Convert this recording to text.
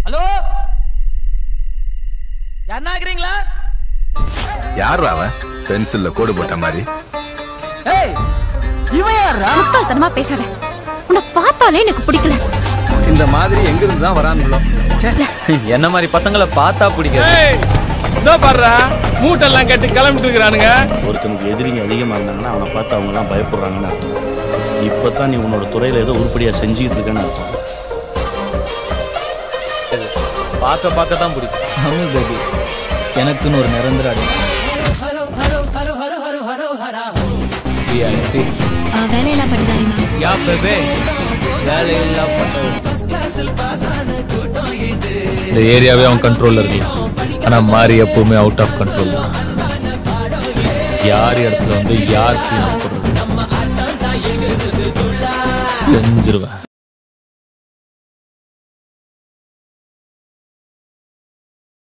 Hello, யாருன்னா இருக்கிறீங்களா? யார் அவன் பென்சில்ல கோடு போட்ட மாதிரி? ஏய், இவன் யாரா? முட்டாள்தனமா பேசாத. உன்னை பார்த்தாலே எனக்கு பிடிக்கல. இந்த மாதிரி எங்க இருந்து தான் வரானுங்களோ. என்ன மாதிரி பசங்களை பார்த்தா பிடிக்காது. இதோ பாடுறா, மூட்டெல்லாம் கட்டி கிளம்பிட்டு இருக்கிறானுங்க. ஒருத்தனுக்கு எதிரிங்க அதிகமாக இருந்தாங்கன்னா அவனை பார்த்து அவங்கெல்லாம் பயப்படுறாங்கன்னு அர்த்தம். இப்போ தான் நீ உன்னோட துறையில் ஏதோ உருப்படியாக செஞ்சுக்கிட்டு இருக்கேன்னு அர்த்தம். பார்க்க பார்க்க தான் பிடிக்கும். ஆமா பேபி, எனக்குன்னு ஒரு நிரந்தர அடி. வேலையெல்லாம் படிதாரிமா? யா பேபே, வேலையெல்லாம் பண்ண. இந்த ஏரியாவே அவன் கண்ட்ரோல்ல இருக்கலாம். ஆனா மாறி எப்பவுமே அவுட் ஆஃப் கண்ட்ரோல். யார் இடத்துல வந்து யார் சீன் போடுறது செஞ்சிருவேன்.